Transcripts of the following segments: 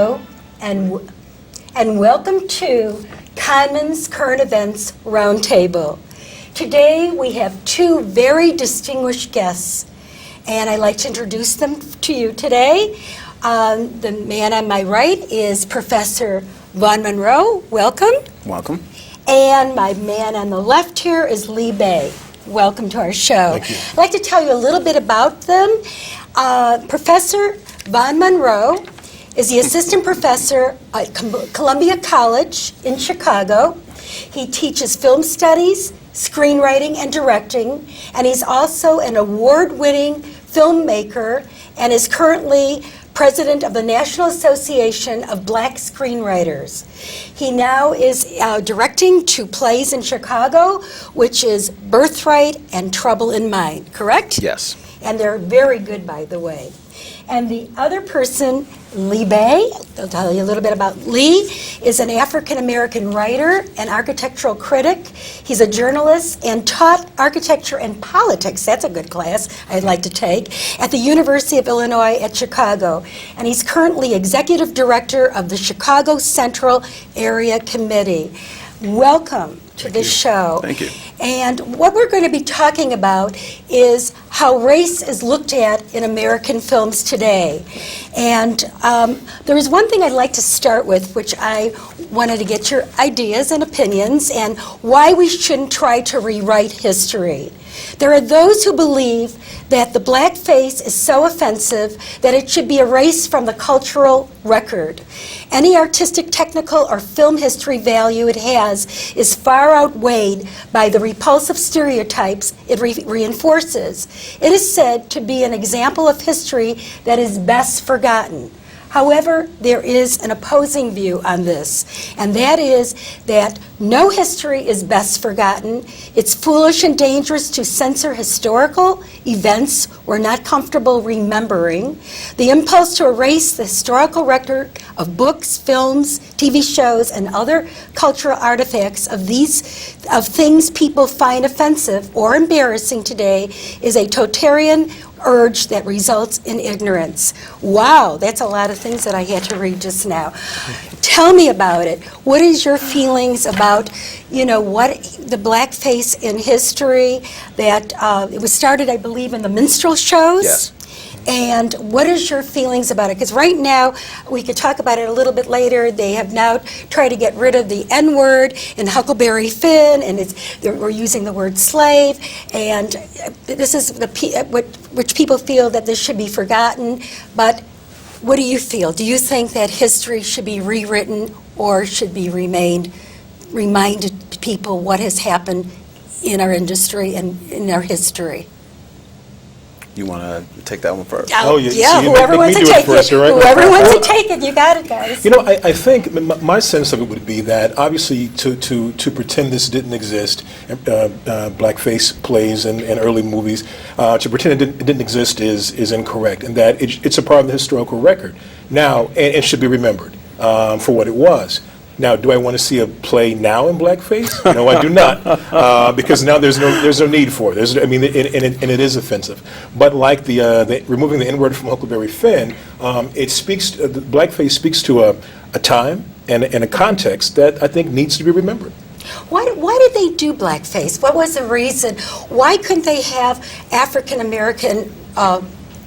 Hello, and welcome to Cahnmann's Current Events Roundtable. Today we have two very distinguished guests, and I'd like to introduce them to you today. The man on my right is Professor Vaun Monroe. Welcome. Welcome. And my man on the left here is Lee Bay. Welcome to our show. Thank you. I'd like to tell you a little bit about them. Professor Vaun Monroe is the assistant professor at Columbia College in Chicago. He teaches film studies, screenwriting, and directing, and he's also an award-winning filmmaker and is currently president of the National Association of Black Screenwriters. He now is directing two plays in Chicago, which is Birthright and Trouble in Mind, correct? Yes. And they're very good, by the way. And the other person, Lee Bay, I'll tell you a little bit about Lee, is an African-American writer and architectural critic. He's a journalist and taught architecture and politics, that's a good class I'd like to take, at the University of Illinois at Chicago. And he's currently executive director of the Chicago Central Area Committee. Welcome to this show. Thank you. And what we're going to be talking about is how race is looked at in American films today. And there is one thing I'd like to start with, which I wanted to get your ideas and opinions, and why we shouldn't try to rewrite history. There are those who believe that the black face is so offensive that it should be erased from the cultural record. Any artistic, technical, or film history value it has is far outweighed by the repulsive stereotypes it reinforces. It is said to be an example of history that is best forgotten. However, there is an opposing view on this, and that is that no history is best forgotten. It's foolish and dangerous to censor historical events we're not comfortable remembering. The impulse to erase the historical record of books, films, TV shows, and other cultural artifacts of things people find offensive or embarrassing today is a totalitarian urge that results in ignorance. Wow, that's a lot of things that I had to read just now. Tell me about it. What is your feelings about, what the blackface in history, that it was started, I believe, in the minstrel shows? Yes. And what is your feelings about it? Because right now, we could talk about it a little bit later, they have now tried to get rid of the N-word in Huckleberry Finn, and we're using the word slave, and this is which people feel that this should be forgotten. But what do you feel? Do you think that history should be rewritten or should be reminded people what has happened in our industry and in our history? You want to take that one first? Oh, yeah, so whoever wants to take it. Right? Whoever wants to take it, you got it, guys. I think my sense of it would be that obviously to pretend this didn't exist, blackface plays and early movies, to pretend it didn't exist is incorrect, and that it's a part of the historical record. Now, and it should be remembered for what it was. Now, do I want to see a play now in blackface? No, I do not, because now there's no need for it. And it is offensive. But like the removing the N-word from Huckleberry Finn, the blackface speaks to a time and a context that I think needs to be remembered. Why did they do blackface? What was the reason? Why couldn't they have African American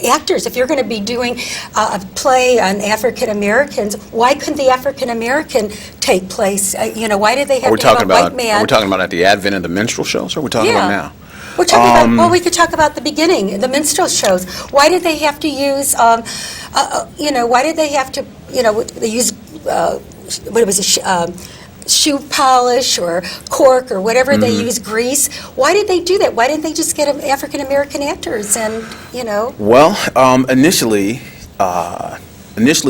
actors? If you're going to be doing a play on African Americans, why couldn't the African American take place? Why did they have to have a white man? Are we talking about at the advent of the minstrel shows, or are we talking about now? We're talking about, we could talk about the beginning, the minstrel shows. Why did they have to use, why did they have to, they use, shoe polish or cork or whatever they use, grease. Why did they do that? Why didn't they just get African American actors and, Well, initially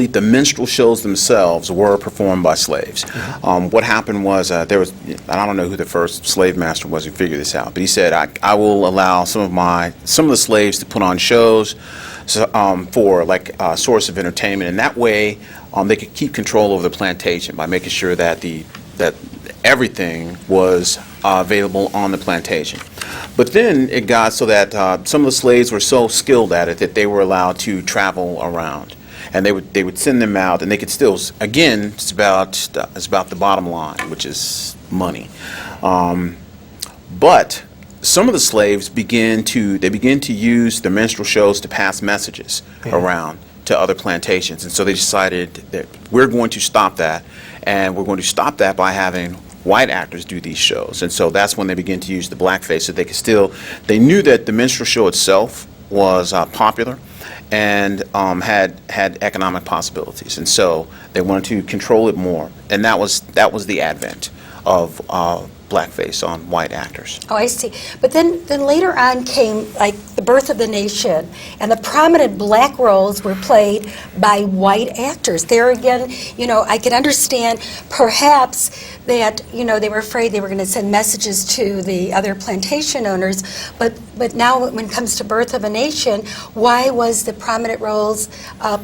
the minstrel shows themselves were performed by slaves. What happened was there was, I don't know who the first slave master was who figured this out, but he said, I will allow some of the slaves to put on shows for like a source of entertainment, and that way they could keep control over the plantation by making sure that that everything was available on the plantation. But then it got so that some of the slaves were so skilled at it that they were allowed to travel around. and they would send them out, and they could still, again, it's about the bottom line, which is money. But some of the slaves begin to use the minstrel shows to pass messages around to other plantations, and so they decided that we're going to stop that, and we're going to stop that by having white actors do these shows. And so that's when they begin to use the blackface, so they could still, they knew that the minstrel show itself was popular and had economic possibilities, and so they wanted to control it more, and that was the advent of blackface on white actors. Oh, I see. But then later on came like the birth of the nation, and the prominent black roles were played by white actors. There again, I can understand perhaps that, they were afraid they were going to send messages to the other plantation owners, but now when it comes to birth of a nation, why was the prominent roles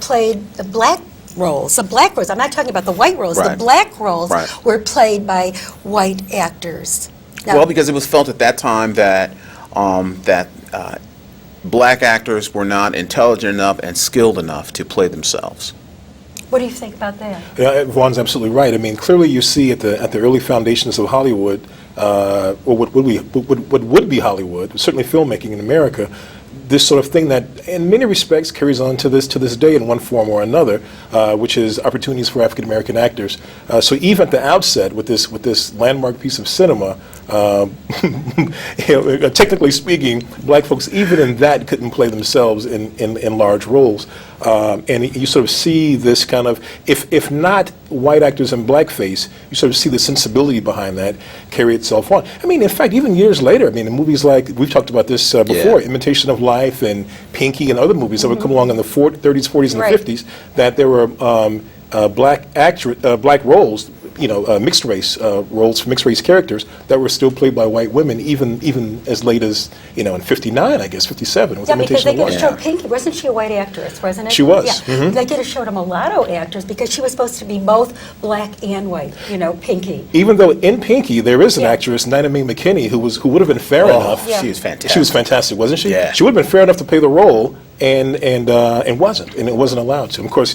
played the black roles, the black roles? I'm not talking about the white roles. Right. The black roles Right. were played by white actors. Now, Well, because it was felt at that time that black actors were not intelligent enough and skilled enough to play themselves. what do you think about that? Yeah, Vaughn's absolutely right. I mean, clearly you see at the early foundations of Hollywood, or what would be Hollywood, certainly filmmaking in America, this sort of thing that, in many respects, carries on to this day in one form or another, which is opportunities for African American actors. So even at the outset, with this landmark piece of cinema, technically speaking, black folks even in that couldn't play themselves in large roles, and you sort of see this kind of, if not white actors in blackface, you sort of see the sensibility behind that carry itself on. I mean, in fact, even years later, I mean, in movies like, we've talked about this before, Yeah. Imitation of Life and Pinky and other movies that would come along in the 30s, 40s, and Right. 50s, that there were black roles, mixed race roles for mixed race characters that were still played by white women, even as late as in '59, I guess '57 with Yeah, because Imitation they of get to Life. show Pinky. Wasn't she a white actress, wasn't it? She was. Yeah. Mhm. They get to show a mulatto actress because she was supposed to be both black and white, Pinky. Even though in Pinky there is an Yeah. actress, Nina Mae McKinney, who would have been fair enough. Yeah. She was fantastic. She was fantastic, wasn't she? Yeah. She would have been fair enough to play the role, and wasn't, and it wasn't allowed to. Of course,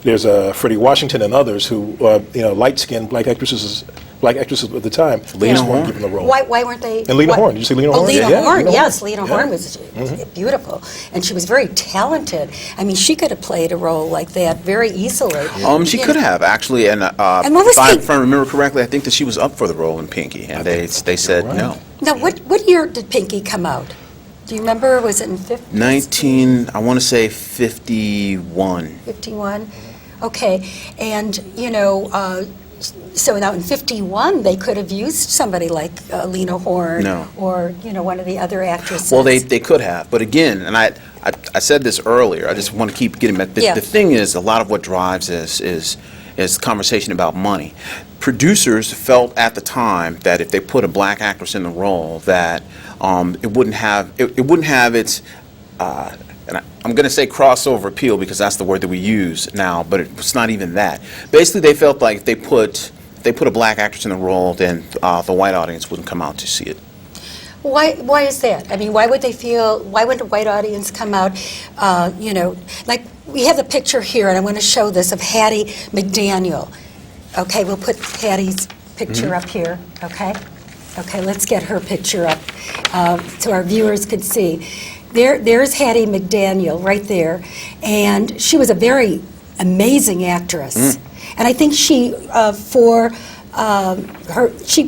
there's Freddie Washington and others who, light-skinned black actresses of the time, Lena just weren't Horne. given the role. Why weren't they? And Lena Horne. Did you say Lena Oh, Horne? Lena Yeah, Horne, Lena yes. Horne. Lena Yeah. Horne was beautiful. And she was very talented. I mean, she could have played a role like that very easily. She could have actually, and, what was if I remember correctly, I think that she was up for the role in Pinky, and they said right. no. Now, what year did Pinky come out? Do you remember? Was it in I want to say 51. 51? Okay. And, so now in 51, they could have used somebody like Lena Horne No. or, one of the other actresses. Well, they could have, but again, and I said this earlier, I just want to keep getting back. Yeah. The thing is, a lot of what drives this is conversation about money. Producers felt at the time that if they put a black actress in the role, that it wouldn't have its and I'm going to say crossover appeal because that's the word that we use now, but it's not even that. Basically, they felt like if they put a black actress in the role, then the white audience wouldn't come out to see it. Why is that? I mean, why would a white audience come out, like we have the picture here, and I want to show this, of Hattie McDaniel. Okay, we'll put Hattie's picture up here, okay? Okay, let's get her picture up so our viewers could see. There's Hattie McDaniel right there, and she was a very amazing actress. And I think she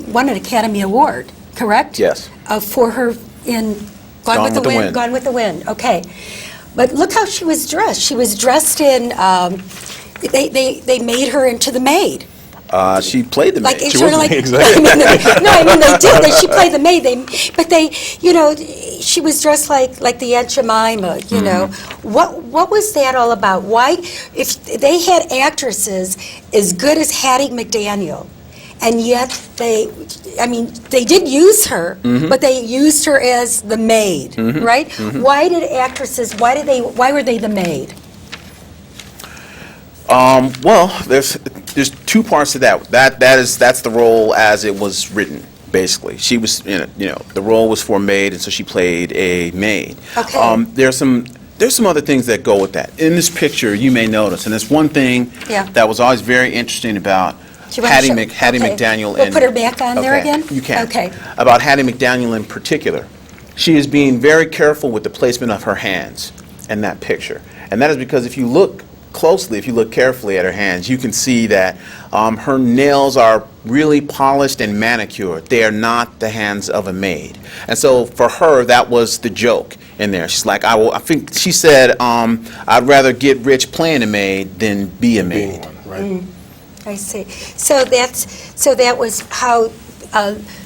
won an Academy Award, correct? Yes. For her in Gone with the Wind. Gone with the Wind. Okay, but look how she was dressed. She was dressed in. They made her into the maid. She played the Like maid. it's sort of like exactly. I mean they did. She played the maid. She was dressed like the Aunt Jemima. What was that all about? Why, if they had actresses as good as Hattie McDaniel, and yet they did use her, but they used her as the maid, right? Why were they the maid? Well, there's two parts to that. That's the role as it was written. Basically, she was the role was for a maid, and so she played a maid. Okay. There's some there's some other things that go with that. In this picture, you may notice, and it's one thing Yeah. that was always very interesting about Do you wanna Hattie, show- Hattie okay. McDaniel. We'll put her back on there again? You can. Okay. About Hattie McDaniel in particular. She is being very careful with the placement of her hands in that picture. And that is because if you look closely, if you look carefully at her hands, you can see that her nails are really polished and manicured. They are not the hands of a maid. And so for her, that was the joke in there. She's like, I think she said, I'd rather get rich playing a maid than be a maid. Being one, right? I see. So that was how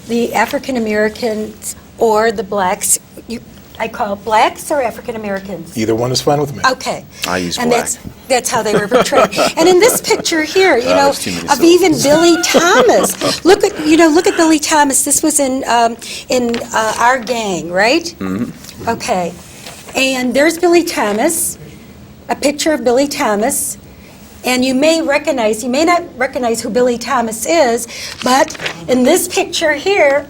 the African Americans or the blacks, I call it blacks or African Americans? Either one is fine with me. Okay. I use and black. That's how they were portrayed. And in this picture here, there's too many of even Billy Thomas. Look at Billy Thomas. This was in Our Gang, right? Mm-hmm. Okay. And there's Billy Thomas, a picture of Billy Thomas. And you may not recognize who Billy Thomas is, but in this picture here,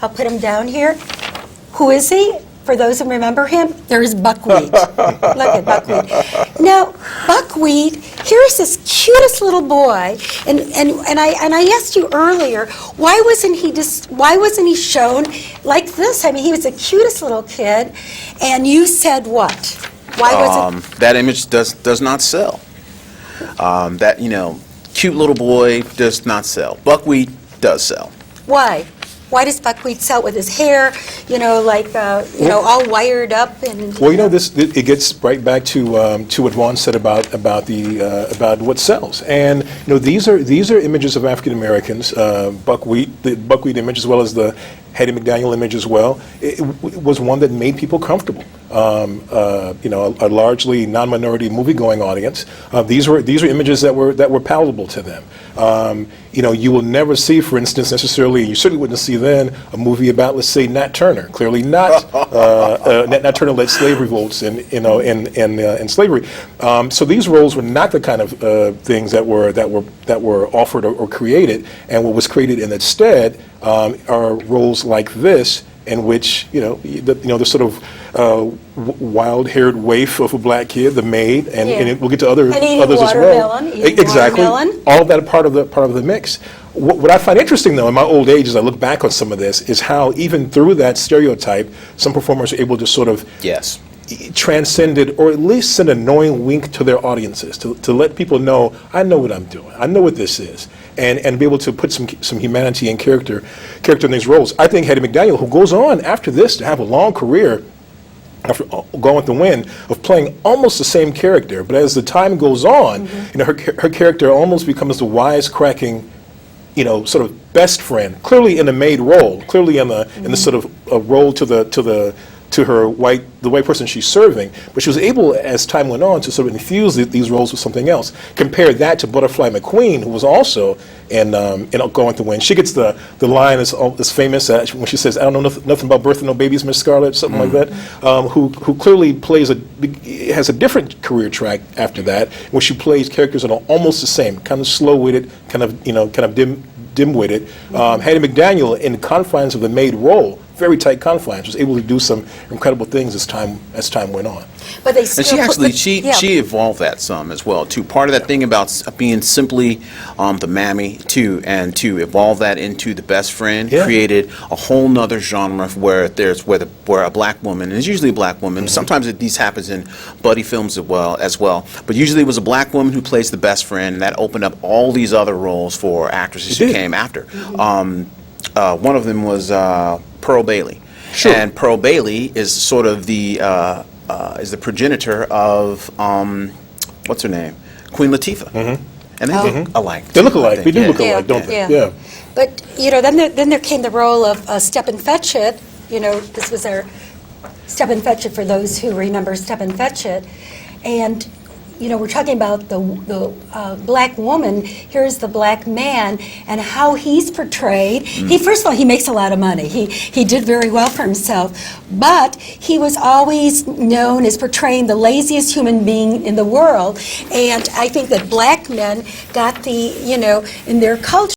I'll put him down here. Who is he? For those who remember him, there's Buckwheat. Look at Buckwheat. Now, Buckwheat, here's this cutest little boy, and I asked you earlier, why wasn't he shown like this? I mean, he was the cutest little kid, and you said what? Why wasn't? That image does not sell. That cute little boy does not sell. Buckwheat does sell. Why? Why does Buckwheat sell with his hair, all wired up and? Well, it gets right back to what Vaun said about what sells, and these are images of African Americans, the Buckwheat image as well as the Hattie McDaniel image as well. It was one that made people comfortable. A largely non-minority movie-going audience. These were images that were palatable to them. You will never see, for instance, necessarily, you certainly wouldn't see then a movie about, let's say, Nat Turner. Clearly not. Nat Turner led slave revolts in slavery. So these roles were not the kind of things that were offered or created. And what was created in its stead are roles like this, in which the sort of wild-haired waif of a black kid, the maid, and we'll get to others as well. Exactly, watermelon. all of that are part of the mix. What I find interesting, though, in my old age, as I look back on some of this, is how even through that stereotype, some performers are able to sort of transcend it, or at least send a knowing wink to their audiences to let people know, I know what I'm doing, I know what this is. And be able to put some humanity and character in these roles. I think Hattie McDaniel, who goes on after this to have a long career, after Gone with the Wind, of playing almost the same character, but as the time goes on, her character almost becomes the wisecracking, sort of best friend. Clearly in a maid role, clearly in the sort of a role to the white person she's serving, but she was able, as time went on, to sort of infuse these roles with something else. Compare that to Butterfly McQueen, who was also in Going with the Wind. She gets the line that's famous when she says, "I don't know nothing about birthing no babies, Miss Scarlet," something like that. Who clearly has a different career track after that, where she plays characters that are almost the same, kind of slow-witted, kind of dim-witted. Hattie McDaniel, in the confines of the maid role, very tight confines, was able to do some incredible things as time went on. But they still and she evolved that some as well too. Part of that thing about being simply the mammy too, and to evolve that into the best friend, created a whole nother genre where a black woman, and it's usually a black woman. Sometimes these happens in buddy films as well. But usually it was a black woman who plays the best friend, and that opened up all these other roles for actresses who came after. One of them was Pearl Bailey. Sure. And Pearl Bailey is sort of the progenitor of what's her name, Queen Latifah. And they look alike. They look alike. I think. They do look alike, don't they? Yeah. But then there came the role of Step and Fetch It. This was our Step and Fetch It for those who remember Step and Fetch It, and we're talking about the black woman. Here's the black man and how he's portrayed. First of all, he makes a lot of money. He did very well for himself, but he was always known as portraying the laziest human being in the world. And I think that black men got in their culture.